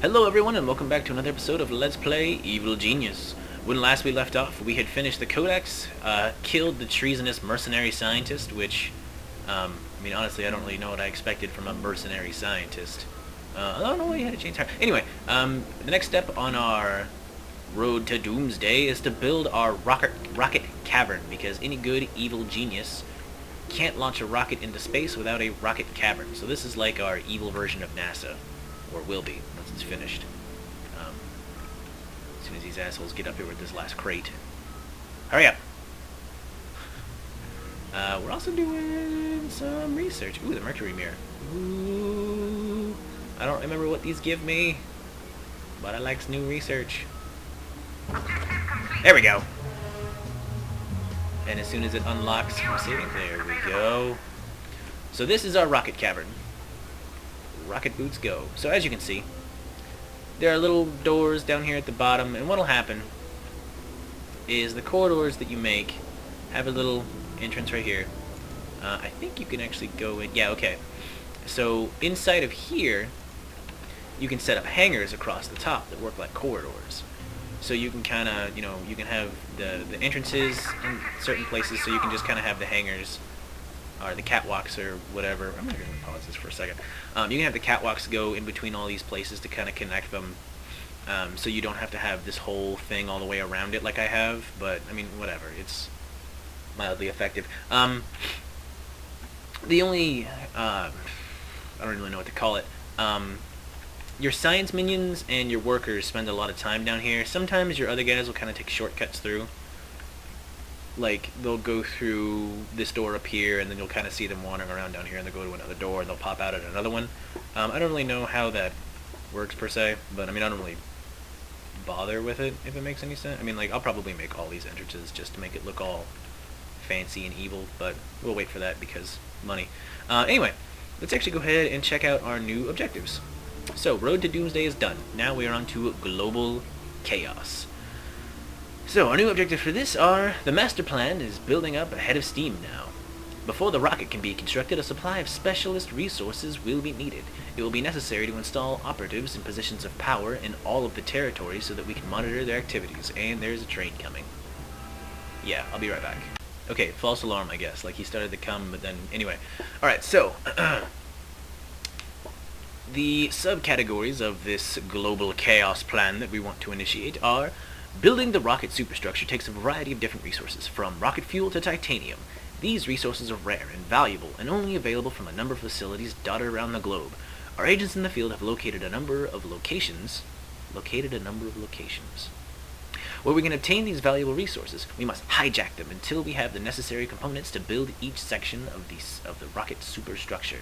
Hello everyone and welcome back to another episode of Let's Play Evil Genius. When last we left off, we had finished the Codex, killed the treasonous mercenary scientist, which, I mean honestly I don't really know what I expected from a mercenary scientist. I don't know why he had a chainsaw. Anyway, the next step on our road to doomsday is to build our rocket cavern, because any good evil genius can't launch a rocket into space without a rocket cavern. So this is like our evil version of NASA. Or will be, once it's finished. As soon as these assholes get up here with this last crate. Hurry up! We're also doing some research. Ooh, the mercury mirror. Ooh, I don't remember what these give me, but I like new research. There we go! And as soon as it unlocks from saving, there we go. So this is our rocket cavern. Rocket boots go. So as you can see, there are little doors down here at the bottom, and what'll happen is the corridors that you make have a little entrance right here. I think you can actually go in. Yeah, okay. So inside of here, you can set up hangars across the top that work like corridors. So you can kind of, you know, you can have the entrances in certain places, so you can just kind of have the hangars or the catwalks or whatever. I'm going to pause this for a second. You can have the catwalks go in between all these places to kind of connect them, so you don't have to have this whole thing all the way around it like I have, but I mean whatever, it's mildly effective. The only, I don't really know what to call it, your science minions and your workers spend a lot of time down here. Sometimes your other guys will kind of take shortcuts through. Like, they'll go through this door up here, and then you'll kind of see them wandering around down here, and they'll go to another door, and they'll pop out at another one. I don't really know how that works, per se, but, I mean, I don't really bother with it, if it makes any sense. I mean, like, I'll probably make all these entrances just to make it look all fancy and evil, but we'll wait for that because money. Anyway, let's actually go ahead and check out our new objectives. So, Road to Doomsday is done. Now we are on to Global Chaos. So, our new objectives for this are, the master plan is building up a head of steam now. Before the rocket can be constructed, a supply of specialist resources will be needed. It will be necessary to install operatives in positions of power in all of the territories so that we can monitor their activities. And there's a train coming. Yeah, I'll be right back. Okay, false alarm, I guess. Like, he started to come, but then, anyway. Alright, so, the subcategories of this global chaos plan that we want to initiate are: building the rocket superstructure takes a variety of different resources, from rocket fuel to titanium. These resources are rare and valuable, and only available from a number of facilities dotted around the globe. Our agents in the field have located a number of locations where we can obtain these valuable resources. We must hijack them until we have the necessary components to build each section of the rocket superstructure.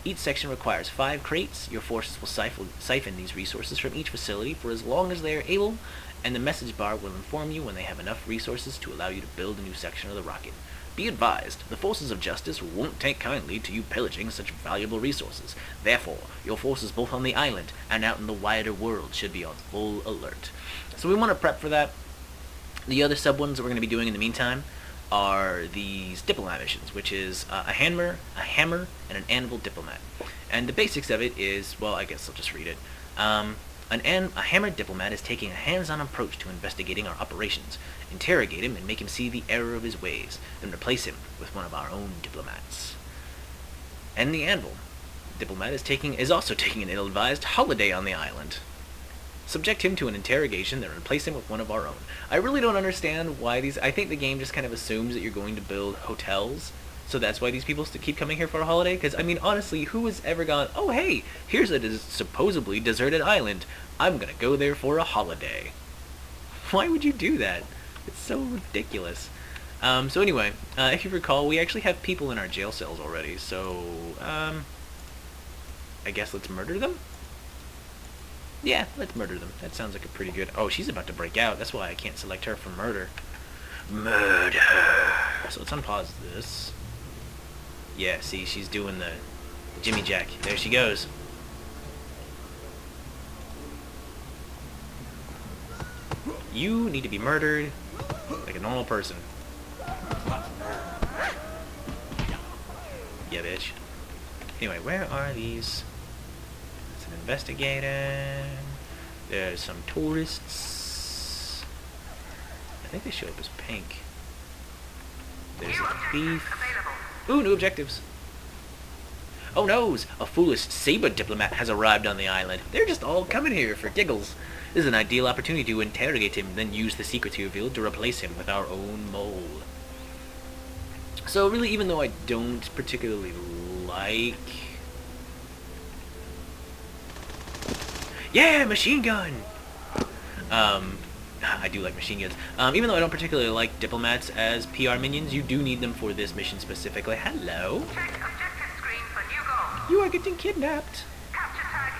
Each section requires 5 crates. Your forces will siphon these resources from each facility for as long as they are able, and the message bar will inform you when they have enough resources to allow you to build a new section of the rocket. Be advised, the forces of justice won't take kindly to you pillaging such valuable resources. Therefore, your forces both on the island and out in the wider world should be on full alert. So we want to prep for that. The other sub-ones that we're going to be doing in the meantime are these diplomat missions, which is a hammer, and an anvil diplomat. And the basics of it is, well, I guess I'll just read it. A hammered diplomat is taking a hands-on approach to investigating our operations. Interrogate him and make him see the error of his ways, then replace him with one of our own diplomats. And the anvil diplomat is also taking an ill-advised holiday on the island. Subject him to an interrogation, then replace him with one of our own. I really don't understand why I think the game just kind of assumes that you're going to build hotels, so that's why these people keep coming here for a holiday. Because, I mean, honestly, who has ever gone, oh hey, here's a supposedly deserted island, I'm gonna go there for a holiday? Why would you do that? It's so ridiculous. So anyway, if you recall, we actually have people in our jail cells already, so, I guess let's murder them? Yeah, let's murder them. That sounds like a pretty good... Oh, she's about to break out. That's why I can't select her for murder. Murder! So let's unpause this. Yeah, see, she's doing the Jimmy Jack. There she goes. You need to be murdered like a normal person. Yeah, bitch. Anyway, where are these? It's an investigator. There's some tourists. I think they show up as pink. There's a thief. Ooh, new objectives. Oh noes! A foolish saber diplomat has arrived on the island. They're just all coming here for giggles. This is an ideal opportunity to interrogate him, then use the secrets he revealed to replace him with our own mole. So really, even though I don't particularly like... Yeah, machine gun! I do like machine guns. Even though I don't particularly like diplomats as PR minions, you do need them for this mission specifically. Hello? You are getting kidnapped.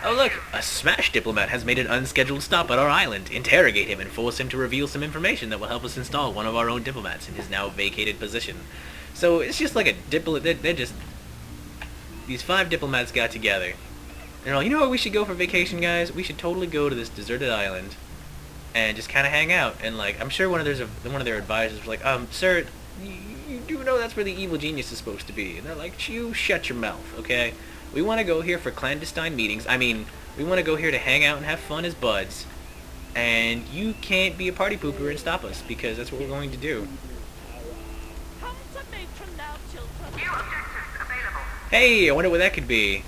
Oh look, a smash diplomat has made an unscheduled stop at our island. Interrogate him and force him to reveal some information that will help us install one of our own diplomats in his now vacated position. So it's just like a diplomat. They're just... These 5 diplomats got together. They're all, you know where we should go for vacation, guys? We should totally go to this deserted island and just kind of hang out. And like, I'm sure one of their advisors was like, sir, you do know that's where the evil genius is supposed to be. And they're like, you shut your mouth, okay? We want to go here for clandestine meetings. I mean, we want to go here to hang out and have fun as buds. And you can't be a party pooper and stop us, because that's what we're going to do. Hey, I wonder what that could be.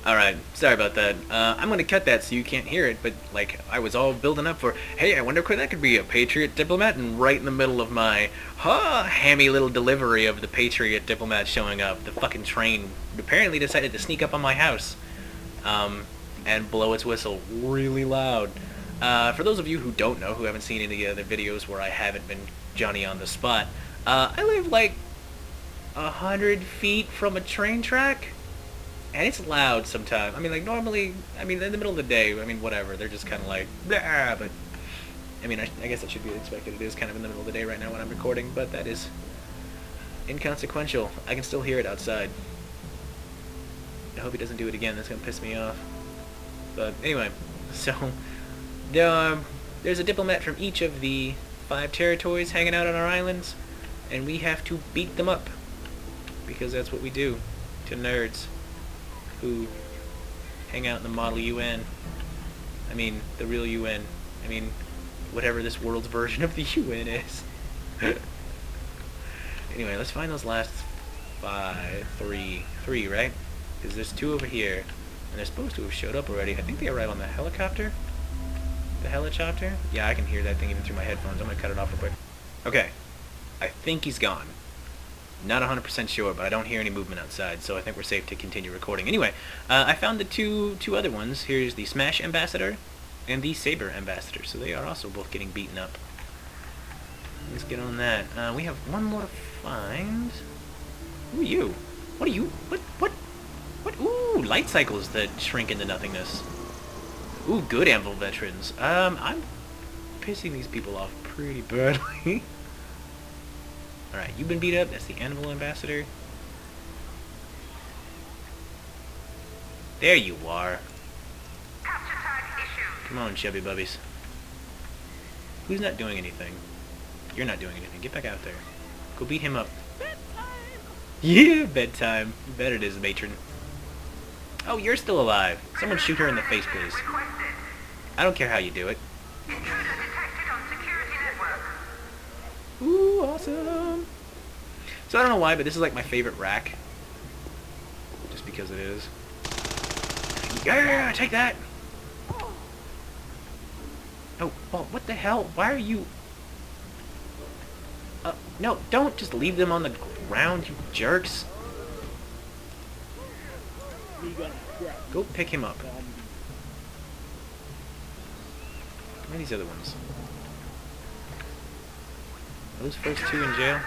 Alright, sorry about that. I'm going to cut that so you can't hear it, but like, I was all building up for, hey, I wonder what that could be, a Patriot diplomat, and right in the middle of my, hammy little delivery of the Patriot diplomat showing up, the fucking train apparently decided to sneak up on my house, and blow its whistle really loud. For those of you who don't know, who haven't seen any of the other videos where I haven't been Johnny on the spot, I live like 100 feet from a train track. And it's loud sometimes. I mean, like, normally, I mean, in the middle of the day, I mean, whatever. They're just kind of like, blah, but, I mean, I guess that should be expected. It is kind of in the middle of the day right now when I'm recording, but that is inconsequential. I can still hear it outside. I hope he doesn't do it again. That's going to piss me off. But, anyway, so, there's a diplomat from each of the 5 territories hanging out on our islands, and we have to beat them up, because that's what we do to nerds who hang out in the model UN. I mean, the real UN. I mean, whatever this world's version of the UN is. Anyway, let's find those last 5, 3, right? Because there's 2 over here, and they're supposed to have showed up already. I think they arrive on the helicopter. The helicopter? Yeah, I can hear that thing even through my headphones. I'm gonna cut it off real quick. Okay, I think he's gone. Not 100% sure, but I don't hear any movement outside, so I think we're safe to continue recording. Anyway, I found the two other ones. Here's the Smash Ambassador and the Saber Ambassador, so they are also both getting beaten up. Let's get on that. We have one more to find. Who are you? What are you? What? Ooh, light cycles that shrink into nothingness. Ooh, good Anvil veterans. I'm pissing these people off pretty badly. Alright, you've been beat up. That's the Anvil Ambassador. There you are. Come on, chubby bubbies. Who's not doing anything? You're not doing anything. Get back out there. Go beat him up. Bedtime! Yeah, bedtime. You bet it is, matron. Oh, you're still alive. Someone shoot her in the face, please. I don't care how you do it. Ooh, awesome. So I don't know why, but this is like my favorite rack. Just because it is. Yeah, take that! Oh, well, what the hell? Why are you... no, don't just leave them on the ground, you jerks. Go pick him up. Where are these other ones? Are those first 2 in jail?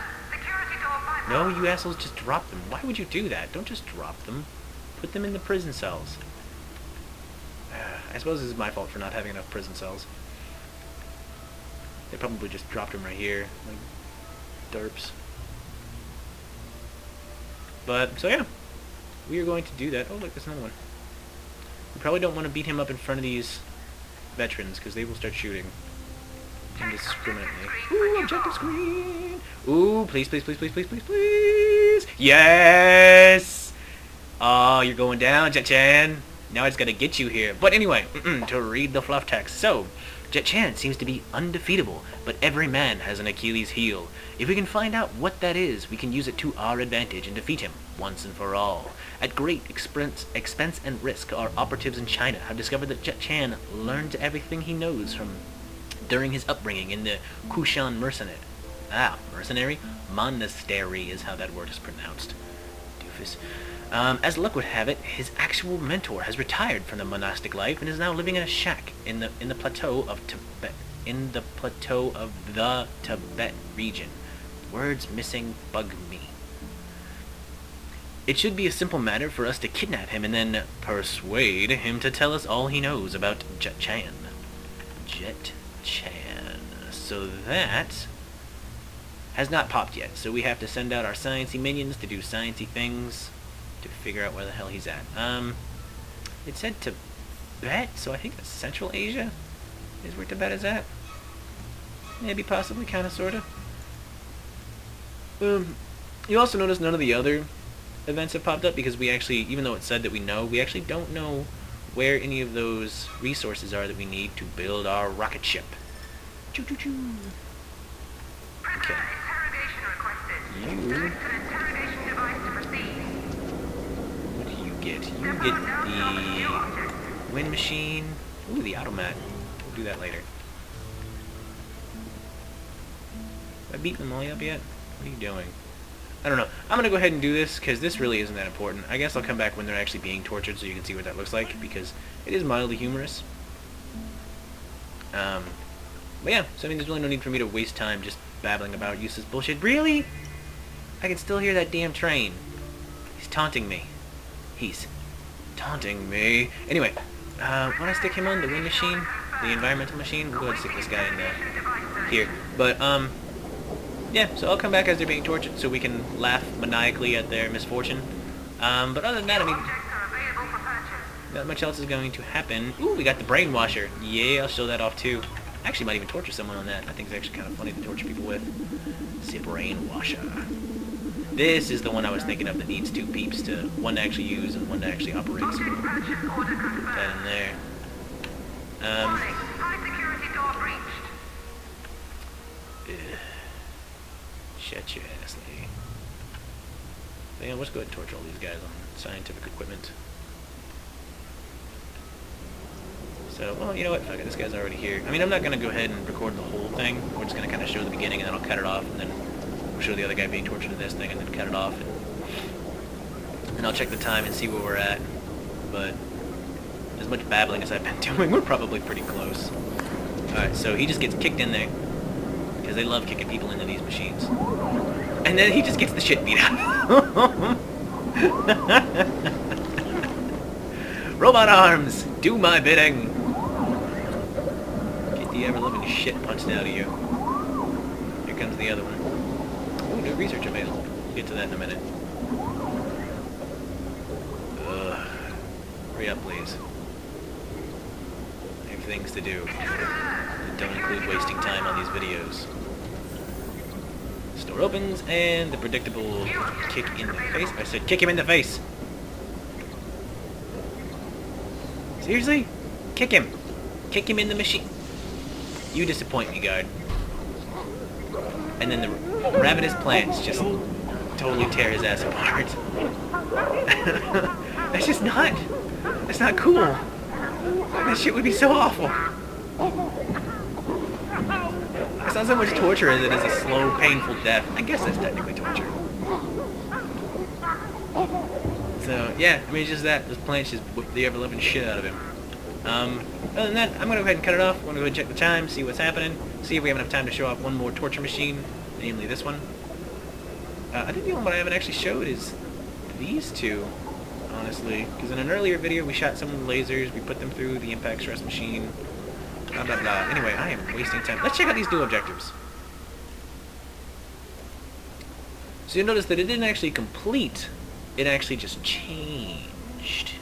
No, you assholes, just drop them. Why would you do that? Don't just drop them. Put them in the prison cells. I suppose this is my fault for not having enough prison cells. They probably just dropped him right here. Like, derps. But, so yeah. We are going to do that. Oh, look, there's another one. We probably don't want to beat him up in front of these veterans, because they will start shooting indiscriminately. Ooh, objective screen! Ooh, please, please, please, please, please, please, please! Yes! Oh, you're going down, Chan-Chan. Now I just gotta get you here. But anyway, to read the fluff text. So, Jet Chan seems to be undefeatable, but every man has an Achilles heel. If we can find out what that is, we can use it to our advantage and defeat him once and for all. At great expense and risk, our operatives in China have discovered that Jet Chan learned everything he knows from during his upbringing in the Kushan mercenary monastery is how that word is pronounced. Doofus. As luck would have it, his actual mentor has retired from the monastic life and is now living in a shack in the plateau of Tibet. In the plateau of the Tibet region. Words missing bug me. It should be a simple matter for us to kidnap him and then persuade him to tell us all he knows about Jet Chan. Jet Chan. So that has not popped yet. So we have to send out our sciencey minions to do sciencey things to figure out where the hell he's at. It said Tibet, so I think that's Central Asia is where Tibet is at. Maybe, possibly, kind of, sort of. You also notice none of the other events have popped up because we actually, even though it said that we know, we actually don't know where any of those resources are that we need to build our rocket ship. Choo choo choo. Okay. You. What do you get? You get the wind machine. Ooh, the automat. We'll do that later. Have I beaten them all up yet? What are you doing? I don't know. I'm going to go ahead and do this because this really isn't that important. I guess I'll come back when they're actually being tortured so you can see what that looks like because it is mildly humorous. But yeah, so I mean there's really no need for me to waste time just babbling about useless bullshit. Really? I can still hear that damn train. He's taunting me. He's taunting me. Anyway, when I stick him on the wind machine, the environmental machine, we'll go ahead and stick this guy in here. But, yeah, so I'll come back as they're being tortured so we can laugh maniacally at their misfortune. But other than that, I mean, not much else is going to happen. Ooh, we got the brainwasher. Yeah, I'll show that off too. Actually, might even torture someone on that. I think it's actually kind of funny to torture people with. It's the brainwasher. This is the one I was thinking of that needs two peeps, one to actually use and one to actually operate. So put that in there. Shut your ass, lady. So, yeah, let's go ahead and torture all these guys on scientific equipment. So, well, you know what? Fuck it, this guy's already here. I mean, I'm not going to go ahead and record the whole thing. We're just going to kind of show the beginning, and then I'll cut it off, and then we'll show the other guy being tortured in this thing, and then cut it off. And I'll check the time and see where we're at. But as much babbling as I've been doing, we're probably pretty close. Alright, so he just gets kicked in there. Because they love kicking people into these machines. And then he just gets the shit beat out. Robot arms, do my bidding. Get the ever-living shit punched out of you. Here comes the other one. Ooh, new research available. We'll get to that in a minute. Ugh. Hurry up, please. I have things to do. Don't include wasting time on these videos. Store opens, and the predictable kick in the face. I said kick him in the face! Seriously? Kick him! Kick him in the machine! You disappoint me, guard. And then the ravenous plants just totally tear his ass apart. That's just not... That's not cool. That shit would be so awful. It's not so much torture as it is a slow, painful death. I guess that's technically torture. So, yeah, I mean, it's just that. Those plants just whip the ever-living shit out of him. Other than that, I'm going to go ahead and cut it off. I'm going to go ahead and check the time, see what's happening, see if we have enough time to show off one more torture machine, namely this one. I think the only one I haven't actually showed is these two, honestly. Because in an earlier video, we shot some lasers, we put them through the impact stress machine. Blah, blah, blah. Anyway, I am wasting time. Let's check out these new objectives. So you'll notice that it didn't actually complete. It actually just changed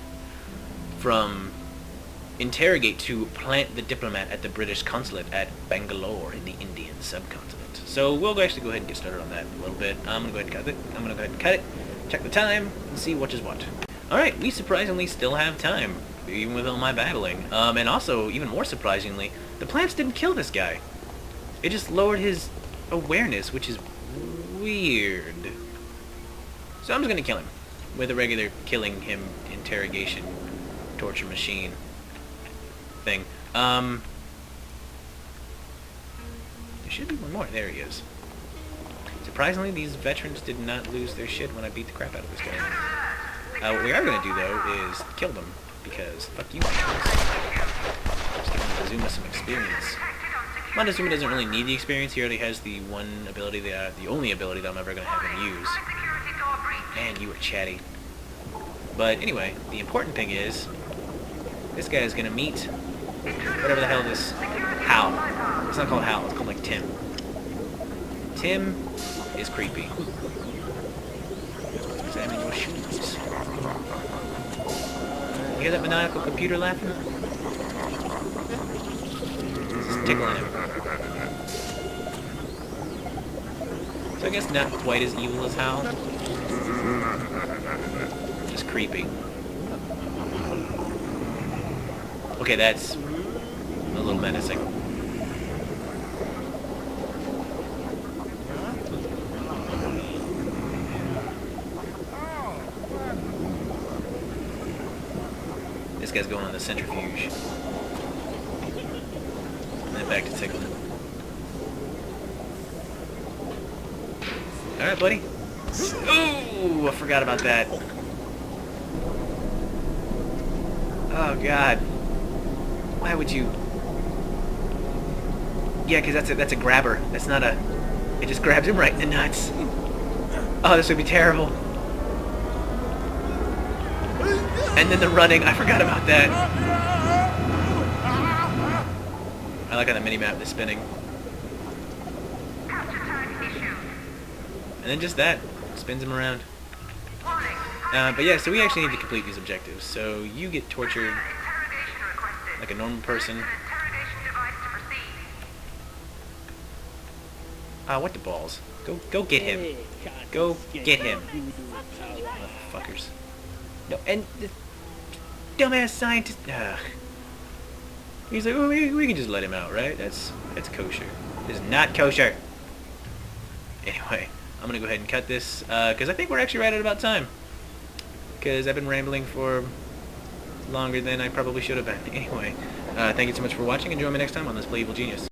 from interrogate to plant the diplomat at the British consulate at Bangalore in the Indian subcontinent. So we'll actually go ahead and get started on that a little bit. I'm going to go ahead and cut it. I'm going to go ahead and cut it, check the time, and see what is what. Alright, we surprisingly still have time. even with all my battling. And also, even more surprisingly, the plants didn't kill this guy. It just lowered his awareness, which is weird. So I'm just gonna kill him with a regular killing him interrogation torture machine thing. There should be one more. There he is. Surprisingly, these veterans did not lose their shit when I beat the crap out of this guy. What we are going to do, though, is kill them, because fuck you guys. Just give Montezuma some experience. Montezuma doesn't really need the experience. He already has the one ability, the only ability that I'm ever going to have him use. Man, you were chatty. But anyway, the important thing is, this guy is going to meet whatever the hell this... Hal. It's not called Hal, it's called like Tim. Tim is creepy. Examine your shoes. You hear that maniacal computer laughing? This is tickling him. So I guess not quite as evil as Hal. Just creepy. Okay, that's a little menacing. This guy's going on the centrifuge. And then back to tickling. Alright, buddy. Ooh, I forgot about that. Oh, God. Why would you... Yeah, because that's a grabber. That's not a... It just grabs him right in the nuts. Oh, this would be terrible. And then the running, I forgot about that. I like how the mini-map is spinning. And then just that, spins him around. But yeah, so we actually need to complete these objectives. So you get tortured like a normal person. What the balls? Go get him. Go get him. Motherfuckers. No, and the dumbass scientist. He's like, oh, we can just let him out, right? That's kosher. It's not kosher. Anyway, I'm gonna go ahead and cut this because I think we're actually right at about time. Because I've been rambling for longer than I probably should have been. Anyway, thank you so much for watching, and join me next time on Let's Play Evil Genius.